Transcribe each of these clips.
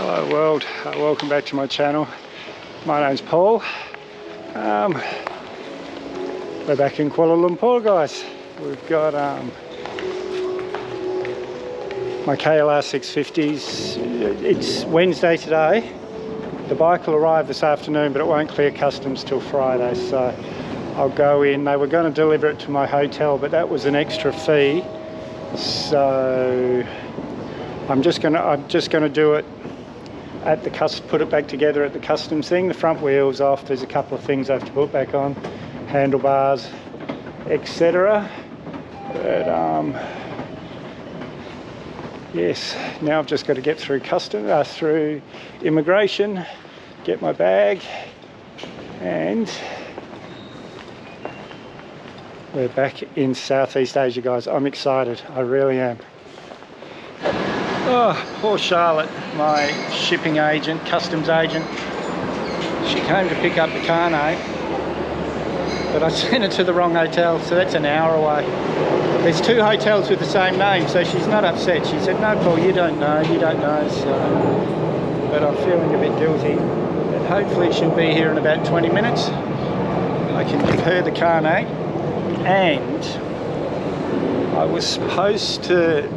Hello world, welcome back to my channel. My name's Paul. We're back in Kuala Lumpur, guys. We've got my KLR 650s. It's Wednesday today. The bike will arrive this afternoon, but it won't clear customs till Friday, so I'll go in. They were going to deliver it to my hotel, but that was an extra fee, so I'm just gonna do it at the put it back together at the customs thing. The front wheel's off. There's a couple of things I have to put back on, handlebars, etc. But yes, now I've just got to get through through immigration, get my bag, and we're back in Southeast Asia, guys. I'm excited, I really am. Oh, poor Charlotte, my shipping agent, customs agent. She came to pick up the car note, but I sent her to the wrong hotel, so that's an hour away. There's two hotels with the same name, so she's not upset. She said, no, Paul, you don't know, so... But I'm feeling a bit guilty. But hopefully she'll be here in about 20 minutes. I can give her the car note. And I was supposed to...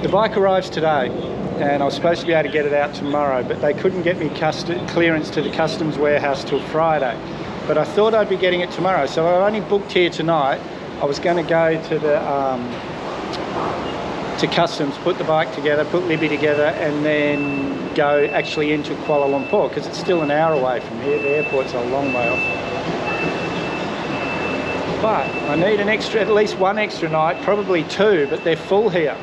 The bike arrives today, and I was supposed to be able to get it out tomorrow, but they couldn't get me clearance to the customs warehouse till Friday. But I thought I'd be getting it tomorrow, so I only booked here tonight. I was going to go to the to customs, put the bike together, put Libby together, and then go actually into Kuala Lumpur, because it's still an hour away from here. The airport's a long way off. But I need at least one extra night, probably two, but they're full here.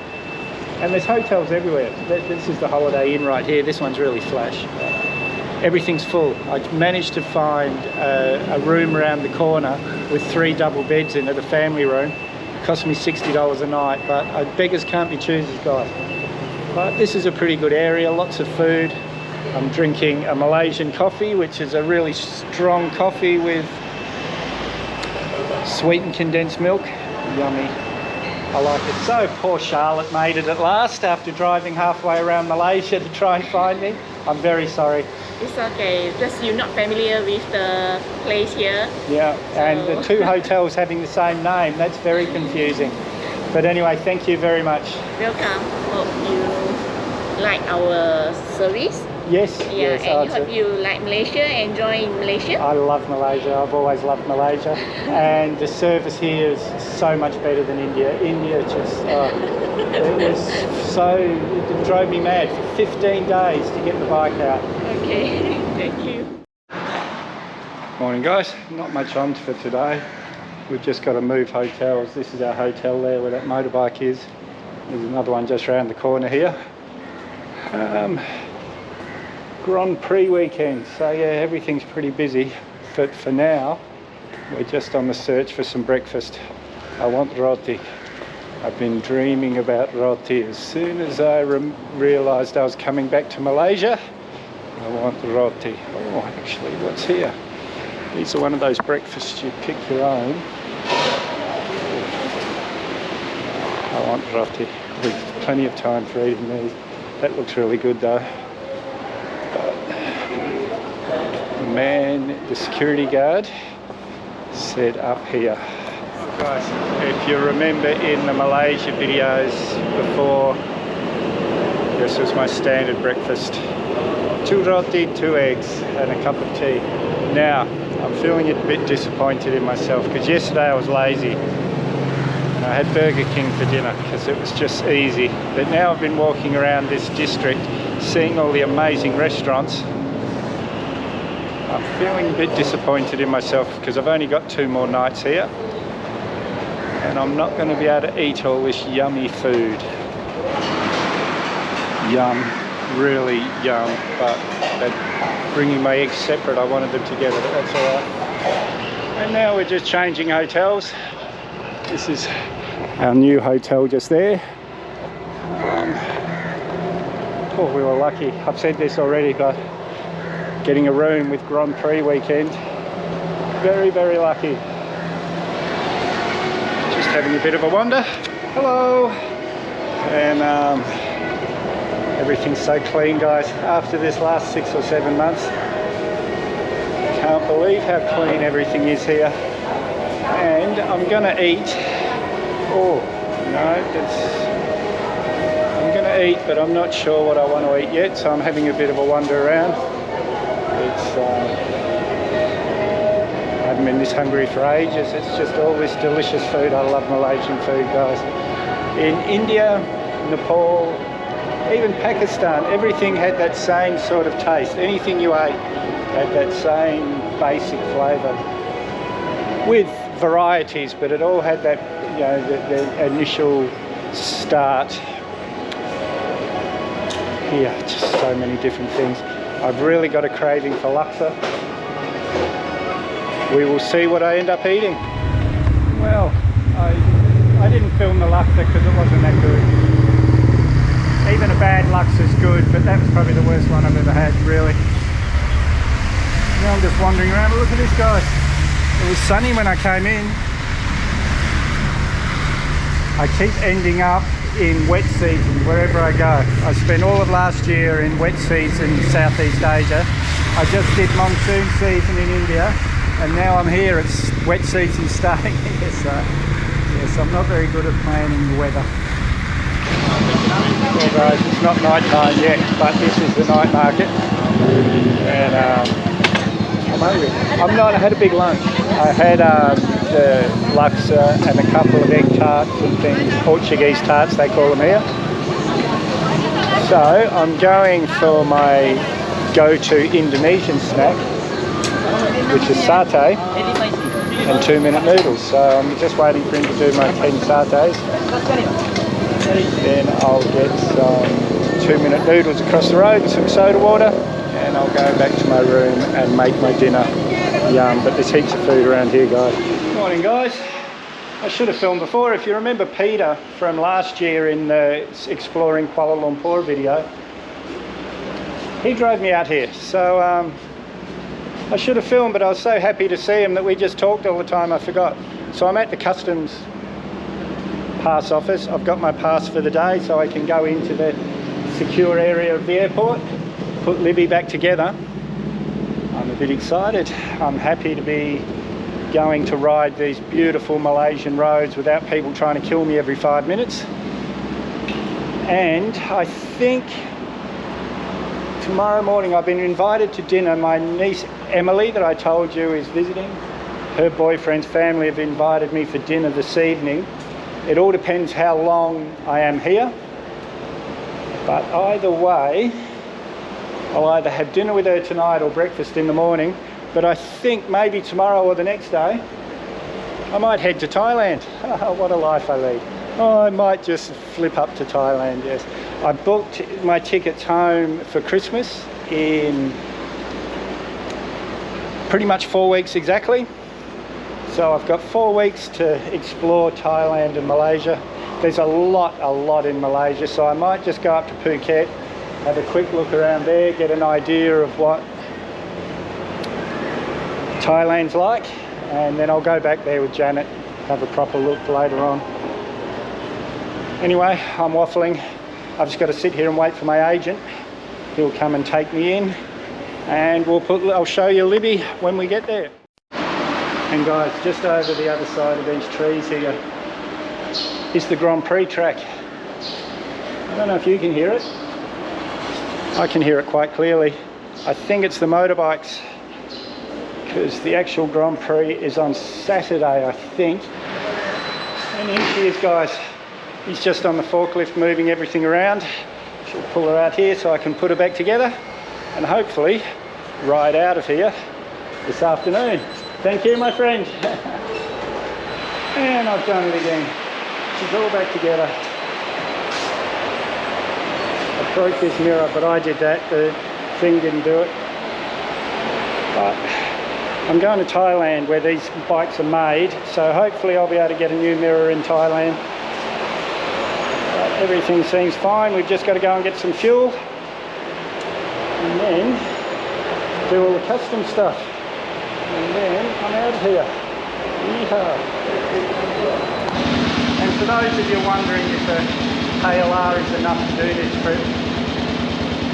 And there's hotels everywhere. This is the Holiday Inn right here. This one's really flash. Everything's full. I managed to find a room around the corner with 3 double beds in it, a family room. It cost me $60 a night, but beggars can't be choosers, guys. But this is a pretty good area, lots of food. I'm drinking a Malaysian coffee, which is a really strong coffee with sweetened condensed milk. Yummy. I like it. So poor Charlotte made it at last after driving halfway around Malaysia to try and find me. I'm very sorry. It's okay, just you're not familiar with the place here. Yeah, so. And the two hotels having the same name, that's very confusing. But anyway, thank you very much. Welcome. Hope you like our service. Yes. Yeah, yes, and hope you like Malaysia, enjoy Malaysia. I love Malaysia. I've always loved Malaysia. And the service here is so much better than India. India just, it drove me mad for 15 days to get the bike out. Okay, thank you. Morning, guys. Not much on for today. We've just got to move hotels. This is our hotel there where that motorbike is. There's another one just around the corner here. Grand Prix weekend, so yeah, everything's pretty busy, but for now we're just on the search for some breakfast. I want roti. I've been dreaming about roti. As soon as I realised I was coming back to Malaysia, I want roti. Oh, actually, what's here? These are one of those breakfasts you pick your own. I want roti. There's plenty of time for eating these. That looks really good though. Man, the security guard said up here. Guys, if you remember in the Malaysia videos before, this was my standard breakfast. 2 roti, 2 eggs and a cup of tea. Now, I'm feeling a bit disappointed in myself because yesterday I was lazy. And I had Burger King for dinner because it was just easy. But now I've been walking around this district, seeing all the amazing restaurants. I'm feeling a bit disappointed in myself because I've only got 2 more nights here and I'm not going to be able to eat all this yummy food. Yum, really yum, but they're bringing my eggs separate. I wanted them together, but that's alright. And now we're just changing hotels. This is our new hotel just there. Oh, we were lucky. I've said this already, but getting a room with Grand Prix weekend, very, very lucky. Just having a bit of a wander. Hello. And everything's so clean, guys. After this last 6 or 7 months, can't believe how clean everything is here. And I'm gonna eat. Oh no, I'm gonna eat, but I'm not sure what I want to eat yet, so I'm having a bit of a wander around. I haven't been this hungry for ages. It's just all this delicious food. I love Malaysian food, guys. In India, Nepal, even Pakistan, everything had that same sort of taste. Anything you ate had that same basic flavour, with varieties, but it all had that, you know, the initial start. Here, just so many different things. I've really got a craving for laksa. We will see what I end up eating. Well, I didn't film the laksa because it wasn't that good. Even a bad laksa is good, but that was probably the worst one I've ever had, really. Now I'm just wandering around, but look at this, guys. It was sunny when I came in. I keep ending up in wet season wherever I go. I spent all of last year in wet season Southeast Asia. I just did monsoon season in India, and now I'm here. It's wet season starting here, so yes, I'm not very good at planning the weather. Well guys, it's not night time yet, but this is the night market, and I'm hungry. I had a big lunch. I had the laksa and a couple of egg tarts and things, Portuguese tarts they call them here. So I'm going for my go-to Indonesian snack, which is satay and 2-minute noodles. So I'm just waiting for him to do my 10 satays. Then I'll get some 2-minute noodles across the road and some soda water, and I'll go back to my room and make my dinner. Yum, but there's heaps of food around here, guys. Morning, guys. I should have filmed before. If you remember Peter from last year in the Exploring Kuala Lumpur video, he drove me out here. So I should have filmed, but I was so happy to see him that we just talked all the time, I forgot. So I'm at the customs pass office. I've got my pass for the day, so I can go into the secure area of the airport, put Libby back together. I'm a bit excited. I'm happy to be going to ride these beautiful Malaysian roads without people trying to kill me every 5 minutes. And I think tomorrow morning I've been invited to dinner. My niece Emily, that I told you is visiting, her boyfriend's family have invited me for dinner this evening. It all depends how long I am here, but either way I'll either have dinner with her tonight or breakfast in the morning. But I think maybe tomorrow or the next day I might head to Thailand. What a life I lead. Oh, I might just flip up to Thailand, yes. I booked my tickets home for Christmas in pretty much 4 weeks exactly. So I've got 4 weeks to explore Thailand and Malaysia. There's a lot in Malaysia, so I might just go up to Phuket, have a quick look around there, get an idea of what Thailand's like, and then I'll go back there with Janet, have a proper look later on. Anyway, I'm waffling. I've just got to sit here and wait for my agent. He'll come and take me in, and I'll show you Libby when we get there. And guys, just over the other side of these trees here is the Grand Prix track. I don't know if you can hear it. I can hear it quite clearly. I think it's the motorbikes, because the actual Grand Prix is on Saturday, I think. And here she is, guys. He's just on the forklift moving everything around. She'll pull her out here so I can put her back together and hopefully ride out of here this afternoon. Thank you, my friend. And I've done it again. She's all back together. I broke this mirror, but I did that. The thing didn't do it. But I'm going to Thailand where these bikes are made, so hopefully I'll be able to get a new mirror in Thailand. But everything seems fine. We've just got to go and get some fuel and then do all the custom stuff. And then I'm out of here. Yeehaw. And for those of you wondering if a KLR is enough to do this trip,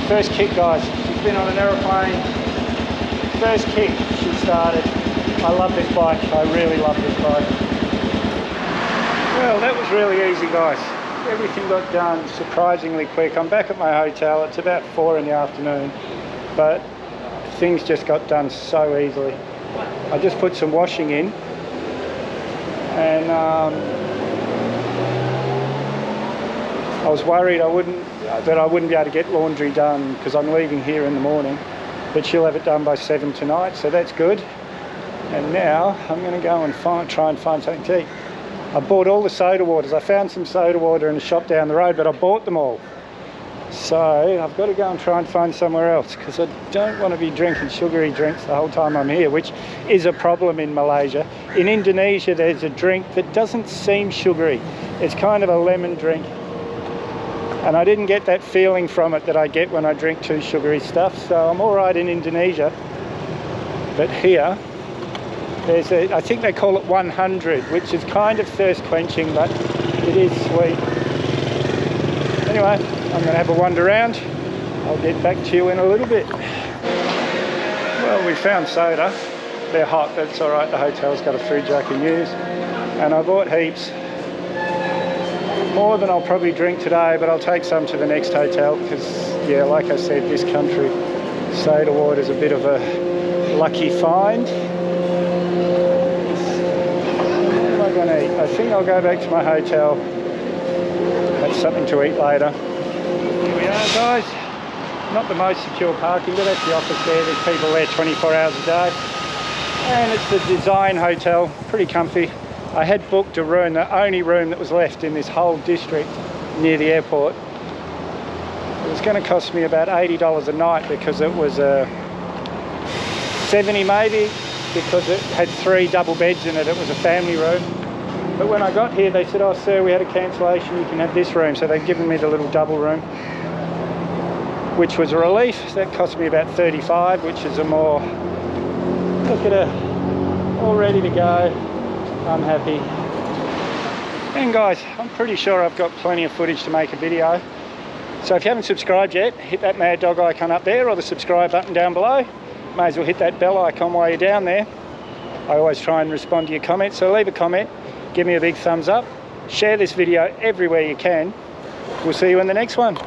First kick, guys. She's been on an aeroplane. First kick she started. I love this bike. I really love this bike. Well, that was really easy, guys. Everything got done surprisingly quick. I'm back at my hotel. It's about 4 in the afternoon, but things just got done so easily. I just put some washing in, and I was worried I wouldn't be able to get laundry done because I'm leaving here in the morning, but she'll have it done by 7 tonight, so that's good. And now I'm going to go and try and find something to eat. I bought all the soda waters. I found some soda water in a shop down the road, but I bought them all. So I've got to go and try and find somewhere else because I don't want to be drinking sugary drinks the whole time I'm here, which is a problem in Malaysia. In Indonesia, there's a drink that doesn't seem sugary. It's kind of a lemon drink. And I didn't get that feeling from it that I get when I drink too sugary stuff. So I'm all right in Indonesia. But here, there's I think they call it 100, which is kind of thirst quenching, but it is sweet. Anyway, I'm going to have a wander around. I'll get back to you in a little bit. Well, we found soda. They're hot, that's all right. The hotel's got a fridge I can use. And I bought heaps. More than I'll probably drink today, but I'll take some to the next hotel because, yeah, like I said, this country, soda water is a bit of a lucky find. What am I going to eat? I think I'll go back to my hotel, have something to eat later. Here we are, guys. Not the most secure parking, but that's the office there. There's people there 24 hours a day. And it's the Design Hotel, pretty comfy. I had booked a room, the only room that was left in this whole district near the airport. It was going to cost me about $80 a night because it was 70 maybe, because it had 3 double beds in it. It was a family room. But when I got here, they said, "Oh, sir, we had a cancellation. You can have this room." So they'd given me the little double room, which was a relief. That cost me about $35, which is a more, look at her, all ready to go. I'm happy. And guys, I'm pretty sure I've got plenty of footage to make a video. So if you haven't subscribed yet, hit that mad dog icon up there or the subscribe button down below. May as well hit that bell icon while you're down there. I always try and respond to your comments, so leave a comment, give me a big thumbs up, share this video everywhere you can. We'll see you in the next one.